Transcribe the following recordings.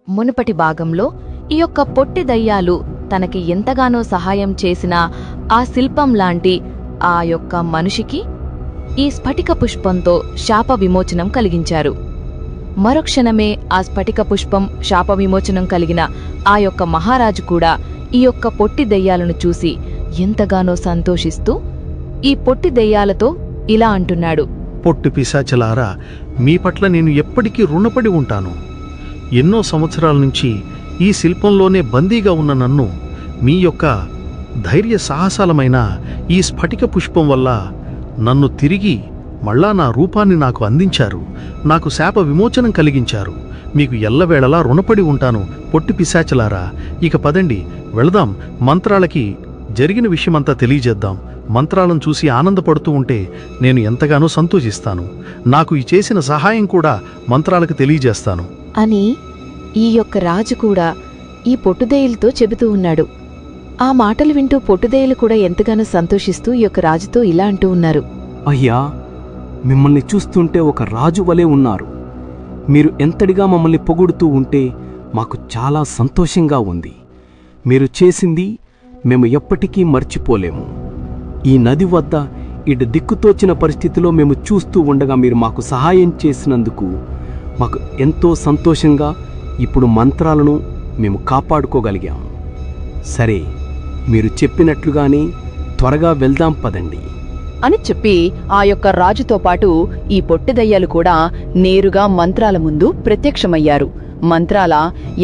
మునుపటి భాగంలో ఈ యొక్క పొట్టి దయ్యాలు తనకి ఎంతగానో సహాయం చేసిన ఆ శిల్పం లాంటి ఆ యొక్క మనిషికి ఈ స్ఫటిక పుష్పంతో శాప విమోచనం కలిగించారు. మరుక్షణమే ఆ స్ఫటిక పుష్పం శాప విమోచనం కలిగిన ఆ యొక్క మహారాజు కూడా ఈ యొక్క పొట్టి దెయ్యాలను చూసి ఎంతగానో సంతోషిస్తూ ఈ పొట్టి దెయ్యాలతో ఇలా అంటున్నాడు. పొట్టి పిశాచలారా, మీ పట్ల నేను ఎప్పటికీ రుణపడి ఉంటాను. ఎన్నో సంవత్సరాల నుంచి ఈ శిల్పంలోనే బందీగా ఉన్న నన్ను మీ యొక్క ధైర్య సాహసాలమైన ఈ స్ఫటిక పుష్పం వల్ల నన్ను తిరిగి మళ్ళా నా రూపాన్ని నాకు అందించారు. నాకు శాప విమోచనం కలిగించారు. మీకు ఎల్లవేళలా రుణపడి ఉంటాను పొట్టి పిశాచలారా. ఇక పదండి, వెళదాం. మంత్రాలకి జరిగిన విషయమంతా తెలియజేద్దాం. మంత్రాలను చూసి ఆనందపడుతూ ఉంటే నేను ఎంతగానో సంతోషిస్తాను. నాకు ఈ చేసిన సహాయం కూడా మంత్రాలకు తెలియజేస్తాను అని ఈ యొక్క రాజు కూడా ఈ పొట్టుదేయులతో చెబుతూ ఉన్నాడు. ఆ మాటలు వింటూ పొట్టుదేయులు కూడా ఎంతగానో సంతోషిస్తూ ఈ యొక్క రాజుతో ఇలా అంటూ ఉన్నారు. అయ్యా, మిమ్మల్ని చూస్తుంటే ఒక రాజు వలె ఉన్నారు. మీరు ఎంతడిగా మమ్మల్ని పొగుడుతూ ఉంటే మాకు చాలా సంతోషంగా ఉంది. మీరు చేసింది మేము ఎప్పటికీ మర్చిపోలేము. ఈ నది వద్ద ఇటు దిక్కుతోచిన పరిస్థితిలో మేము చూస్తూ ఉండగా మీరు మాకు సహాయం చేసినందుకు మాకు ఎంతో సంతోషంగా ఇప్పుడు మంత్రాలను మేము కాపాడుకోగలిగాము. సరే, మీరు చెప్పినట్లుగానే త్వరగా వెళ్దాం పదండి అని చెప్పి ఆ యొక్క రాజుతో పాటు ఈ పొట్టిదయ్యాలు కూడా నేరుగా మంత్రాల ముందు ప్రత్యక్షమయ్యారు. మంత్రాల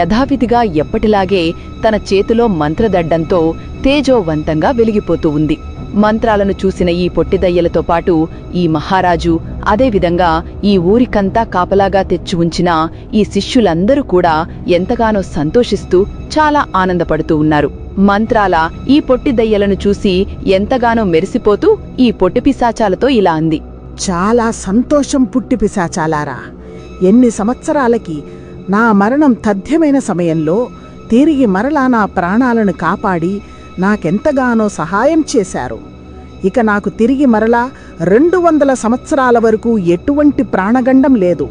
యథావిధిగా ఎప్పటిలాగే తన చేతిలో మంత్రదడ్డంతో తేజోవంతంగా వెలిగిపోతూ ఉంది. మంత్రాలను చూసిన ఈ పొట్టిదయ్యలతో పాటు ఈ మహారాజు, అదేవిధంగా ఈ ఊరికంతా కాపలాగా తెచ్చి ఉంచిన ఈ శిష్యులందరూ కూడా ఎంతగానో సంతోషిస్తూ చాలా ఆనందపడుతూ ఉన్నారు. మంత్రాల ఈ పొట్టిదయ్యలను చూసి ఎంతగానో మెరిసిపోతూ ఈ పొట్టిపిశాచాలతో ఇలా అంది. చాలా సంతోషం పుట్టిపిశాచాలారా. ఎన్ని సంవత్సరాలకి నా మరణం తథ్యమైన సమయంలో తిరిగి మరలా నా ప్రాణాలను కాపాడి నాకెంతగానో సహాయం చేశారు. ఇక నాకు తిరిగి మరలా 200 సంవత్సరాల వరకు ఎటువంటి ప్రాణగండం లేదు.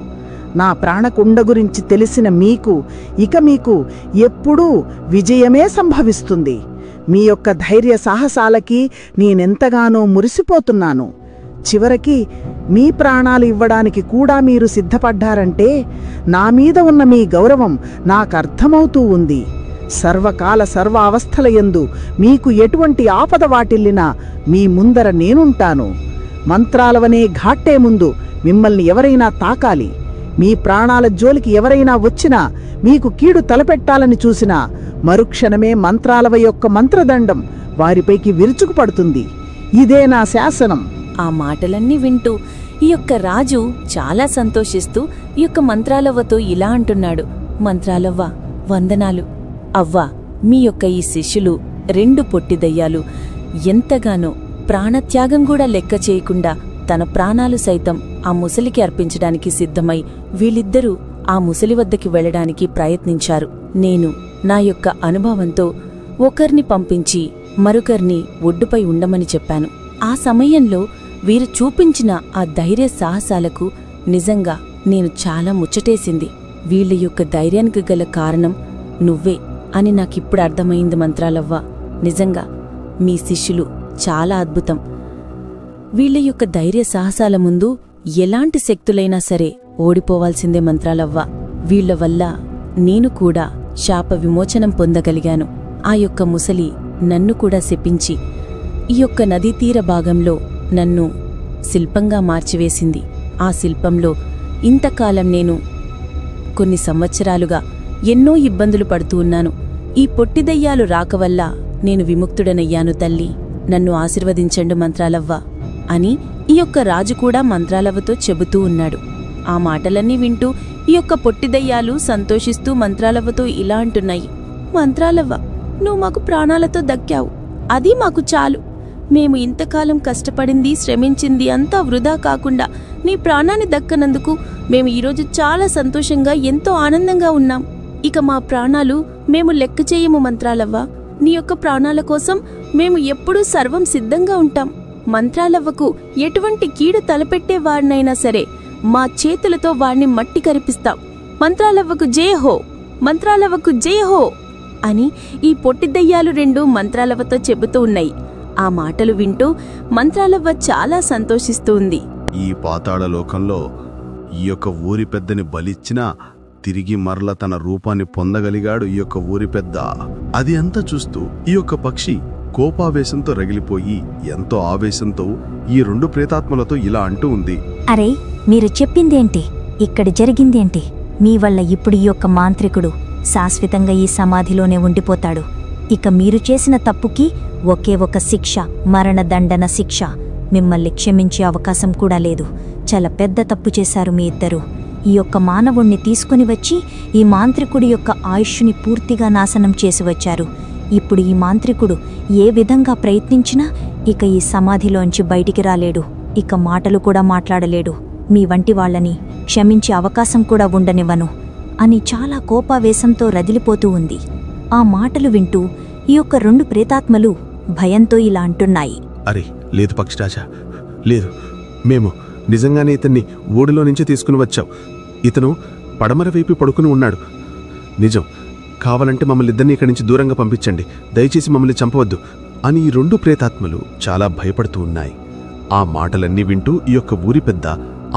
నా ప్రాణకుండ గురించి తెలిసిన మీకు ఇక మీకు ఎప్పుడూ విజయమే సంభవిస్తుంది. మీ యొక్క ధైర్య సాహసాలకి నేనెంతగానో మురిసిపోతున్నాను. చివరికి మీ ప్రాణాలు ఇవ్వడానికి కూడా మీరు సిద్ధపడ్డారంటే నా మీద ఉన్న మీ గౌరవం నాకర్థమవుతూ ఉంది. సర్వకాల సర్వ అవస్థలయందు మీకు ఎటువంటి ఆపద వాటిల్లినా మీ ముందర నేనుంటాను. మంత్రాలవనే ఘాట్టే ముందు మిమ్మల్ని ఎవరైనా తాకాలి, మీ ప్రాణాల జోలికి ఎవరైనా వచ్చినా, మీకు కీడు తలపెట్టాలని చూసినా మరుక్షణమే మంత్రాలవ యొక్క మంత్రదండం వారిపైకి విరుచుకుపడుతుంది. ఇదే నా శాసనం. ఆ మాటలన్నీ వింటూ ఈ యొక్క రాజు చాలా సంతోషిస్తూ ఈ యొక్క మంత్రాలవ్వతో ఇలా అంటున్నాడు. మంత్రాలవ్వ, వందనాలు. అవ్వా, మీ యొక్క ఈ శిష్యులు 2 పొట్టిదయ్యాలు ఎంతగానో ప్రాణత్యాగం కూడా లెక్క చేయకుండా తన ప్రాణాలు సైతం ఆ ముసలికి అర్పించడానికి సిద్ధమై వీళ్ళిద్దరూ ఆ ముసలి వద్దకి వెళ్లడానికి ప్రయత్నించారు. నేను నా యొక్క అనుభవంతో ఒకరిని పంపించి మరొకరిని ఒడ్డుపై ఉండమని చెప్పాను. ఆ సమయంలో వీరు చూపించిన ఆ ధైర్య సాహసాలకు నిజంగా నేను చాలా ముచ్చటేసింది. వీళ్ళ యొక్క ధైర్యానికి గల కారణం నువ్వే అని నాకిప్పుడు అర్థమైంది మంత్రాలవ్వ. నిజంగా మీ శిష్యులు చాలా అద్భుతం. వీళ్ల యొక్క ధైర్య సాహసాల ముందు ఎలాంటి శక్తులైనా సరే ఓడిపోవాల్సిందే మంత్రాలవ్వ. వీళ్ల వల్ల నేను కూడా శాప విమోచనం పొందగలిగాను. ఆ యొక్క ముసలి నన్ను కూడా శపించి ఈ యొక్క నదీతీర భాగంలో నన్ను శిల్పంగా మార్చివేసింది. ఆ శిల్పంలో ఇంతకాలం నేను కొన్ని సంవత్సరాలుగా ఎన్నో ఇబ్బందులు పడుతూ ఉన్నాను. ఈ పొట్టిదయ్యాలు రాకవల్ల నేను విముక్తుడనయ్యాను తల్లి, నన్ను ఆశీర్వదించండు మంత్రాలవ్వ అని ఈ యొక్క రాజు కూడా మంత్రాలవ్వతో చెబుతూ ఉన్నాడు. ఆ మాటలన్నీ వింటూ ఈ యొక్క పొట్టిదయ్యాలు సంతోషిస్తూ మంత్రాలవ్వతో ఇలా అంటున్నాయి. మంత్రాలవ్వ, నువ్వు మాకు ప్రాణాలతో దక్కావు, అది మాకు చాలు. మేము ఇంతకాలం కష్టపడింది, శ్రమించింది అంతా వృధా కాకుండా నీ ప్రాణాన్ని దక్కనందుకు మేము ఈరోజు చాలా సంతోషంగా ఎంతో ఆనందంగా ఉన్నాం. ఇక మా ప్రాణాలు మేము లెక్క చేయము మంత్రాలవ్వ. నీ యొక్క ప్రాణాల కోసం మేము ఎప్పుడూ సర్వం సిద్ధంగా ఉంటాం. మంత్రాలవ్వకు ఎటువంటి కీడు తలపెట్టే వారినైనా సరే మా చేతులతో వారిని మట్టి కరిపిస్తాం. మంత్రాలవ్వకు జయ హో. మంత్రాలవ్వకు జయహో అని ఈ పొట్టి దయ్యాలు రెండు మంత్రాలవ్వతో చెబుతూ ఉన్నాయి. ఆ మాటలు వింటూ మంత్రాలవ్వ చాలా సంతోషిస్తూ ఉంది. ఈ పాతాళ లోకంలో ఈ యొక్క ఊరి పెద్దని బలిచ్చినా తిరిగి మరల తన రూపాన్ని పొందగలిగాడు ఈ యొక్క ఊరి పెద్ద. అది అంతా చూస్తూ ఈ యొక్క పక్షి కోపావేశంతో రగిలిపోయి ఎంతో ఆవేశంతో ఈ రెండు ప్రేతాత్మలతో ఇలా అంటూ ఉంది. అరే, మీరు చెప్పిందేంటి? ఇక్కడ జరిగిందేంటి? మీ వల్ల ఇప్పుడు ఈ యొక్క మాంత్రికుడు శాశ్వతంగా ఈ సమాధిలోనే ఉండిపోతాడు. ఇక మీరు చేసిన తప్పుకి ఒకే ఒక శిక్ష, మరణదండన శిక్ష. మిమ్మల్ని క్షమించే అవకాశం కూడా లేదు. చాలా పెద్ద తప్పు చేశారు మీ ఇద్దరు. ఈ యొక్క మానవుణ్ణి తీసుకుని వచ్చి ఈ మాంత్రికుడి యొక్క ఆయుష్ని పూర్తిగా నాశనం చేసి వచ్చారు. ఇప్పుడు ఈ మాంత్రికుడు ఏ విధంగా ప్రయత్నించినా ఇక ఈ సమాధిలోంచి బయటికి రాలేడు. ఇక మాటలు కూడా మాట్లాడలేడు. మీ వంటి వాళ్ళని క్షమించే అవకాశం కూడా ఉండనివ్వను అని చాలా కోపావేశంతో రదిలిపోతూ ఉంది. ఆ మాటలు వింటూ ఈ యొక్క రెండు ప్రేతాత్మలు భయంతో ఇలా అంటున్నాయి. అరే లేదు పక్షిరాజా, లేదు, మేము నిజంగానే ఇతన్ని ఊడిలో నుంచి తీసుకుని వచ్చాం. ఇతను పడమర వైపు పడుకుని ఉన్నాడు. నిజం, కావాలంటే మమ్మల్ని ఇద్దరిని ఇక్కడి నుంచి దూరంగా పంపించండి, దయచేసి మమ్మల్ని చంపవద్దు అని ఈ రెండు ప్రేతాత్మలు చాలా భయపడుతూ ఉన్నాయి. ఆ మాటలన్నీ వింటూ ఈ యొక్క ఊరి పెద్ద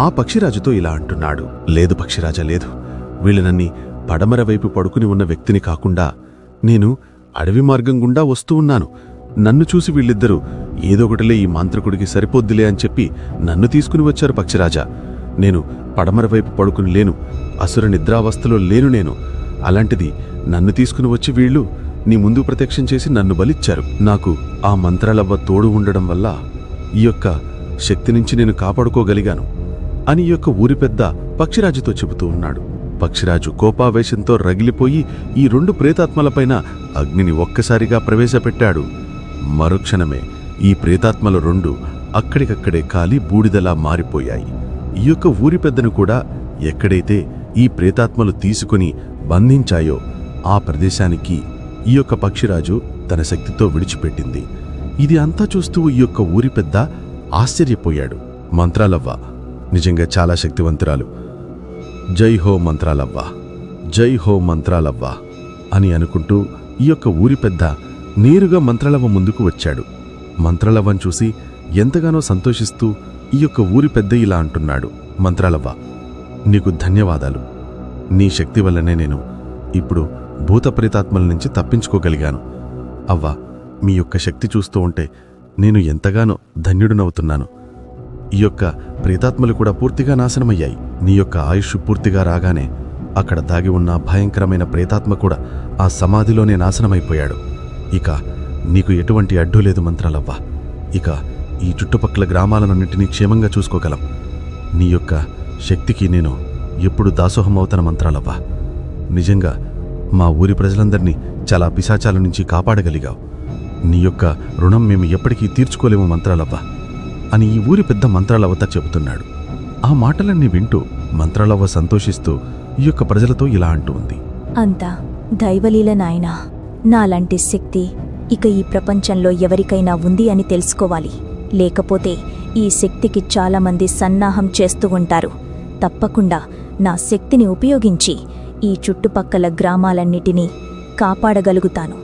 ఆ పక్షిరాజుతో ఇలా అంటున్నాడు. లేదు పక్షిరాజా, లేదు, వీళ్ళనన్ని పడమర వైపు పడుకుని ఉన్న వ్యక్తిని కాకుండా నేను అడవి మార్గం గుండా వస్తూ ఉన్నాను. నన్ను చూసి వీళ్ళిద్దరూ ఏదొకటిలే ఈ మాంత్రికుడికి సరిపోద్దులే అని చెప్పి నన్ను తీసుకుని వచ్చారు పక్షిరాజా. నేను పడమర వైపు పడుకుని లేను, అసుర నిద్రావస్థలో లేను నేను. అలాంటిది నన్ను తీసుకుని వచ్చి వీళ్ళు నీ ముందు ప్రత్యక్షం చేసి నన్ను బలిచ్చారు. నాకు ఆ మంత్రాలవ్వ తోడు ఉండడం వల్ల ఈ యొక్క శక్తి నుంచి నేను కాపాడుకోగలిగాను అని ఈ యొక్క ఊరి పెద్ద పక్షిరాజుతో చెబుతూ ఉన్నాడు. పక్షిరాజు కోపావేశంతో రగిలిపోయి ఈ రెండు ప్రేతాత్మలపైన అగ్నిని ఒక్కసారిగా ప్రవేశపెట్టాడు. మరుక్షణమే ఈ ప్రేతాత్మలు రెండు అక్కడికక్కడే కాలి బూడిదలా మారిపోయాయి. ఈ యొక్క ఊరి పెద్దను కూడా ఎక్కడైతే ఈ ప్రేతాత్మలు తీసుకుని బంధించాయో ఆ ప్రదేశానికి ఈ యొక్క పక్షిరాజు తన శక్తితో విడిచిపెట్టింది. ఇది అంతా చూస్తూ ఈ యొక్క ఊరి పెద్ద ఆశ్చర్యపోయాడు. మంత్రాలవ్వ నిజంగా చాలా శక్తివంతురాలు. జై హో మంత్రాలవ్వ, జై హో మంత్రాలవ్వ అని అనుకుంటూ ఈ యొక్క ఊరి పెద్ద నేరుగా మంత్రాలవ్వ ముందుకు వచ్చాడు. మంత్రాలవ్వను చూసి ఎంతగానో సంతోషిస్తూ ఈ యొక్క ఊరి పెద్ద ఇలా అంటున్నాడు. మంత్రాలవ్వ, నీకు ధన్యవాదాలు. నీ శక్తి వల్లనే నేను ఇప్పుడు భూత ప్రేతాత్మల నుంచి తప్పించుకోగలిగాను. అవ్వ, మీ యొక్క శక్తి చూస్తూ ఉంటే నేను ఎంతగానో ధన్యుడునవుతున్నాను. ఈ యొక్క ప్రేతాత్మలు కూడా పూర్తిగా నాశనమయ్యాయి. నీ యొక్క ఆయుష్ పూర్తిగా రాగానే అక్కడ దాగి ఉన్న భయంకరమైన ప్రేతాత్మ కూడా ఆ సమాధిలోనే నాశనమైపోయాడు. ఇక నీకు ఎటువంటి అడ్డు లేదు మంత్రాలవ్వ. ఇక ఈ చుట్టుపక్కల గ్రామాలన్నింటినీ క్షేమంగా చూసుకోగలం. నీ యొక్క శక్తికి నేను ఎప్పుడు దాసోహమవుతాను మంత్రాలవ్వ. నిజంగా మా ఊరి ప్రజలందరినీ చాలా పిశాచాల నుంచి కాపాడగలిగావు. నీ యొక్క రుణం మేము ఎప్పటికీ తీర్చుకోలేము మంత్రాలవ్వ అని ఈ ఊరి పెద్ద మంత్రాలవ్వతో చెబుతున్నాడు. ఆ మాటలన్నీ వింటూ మంత్రాలవ్వ సంతోషిస్తూ ఈ యొక్క ప్రజలతో ఇలా అంటూ ఉంది. అంతా దైవలీల నాయనా. నాలాంటి శక్తి ఇక ఈ ప్రపంచంలో ఎవరికైనా ఉంది అని తెలుసుకోవాలి. లేకపోతే ఈ శక్తికి చాలామంది సన్నాహం చేస్తూ ఉంటారు. తప్పకుండా నా శక్తిని ఉపయోగించి ఈ చుట్టుపక్కల గ్రామాలన్నిటినీ కాపాడగలుగుతాను.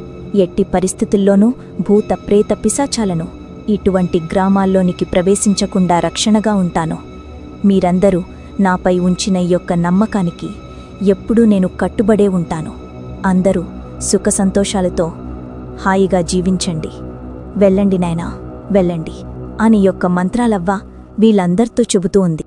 ఎట్టి పరిస్థితుల్లోనూ భూత ప్రేత పిశాచాలను ఇటువంటి గ్రామాల్లోనికి ప్రవేశించకుండా రక్షణగా ఉంటాను. మీరందరూ నాపై ఉంచిన ఈ యొక్క నమ్మకానికి ఎప్పుడూ నేను కట్టుబడే ఉంటాను. అందరూ సుఖ సంతోషాలతో హాయిగా జీవించండి. వెళ్ళండి నాయనా, వెళ్ళండి అని యొక్క మంత్రాలవ్వ వీళ్ళందరితో చెబుతూ ఉంది.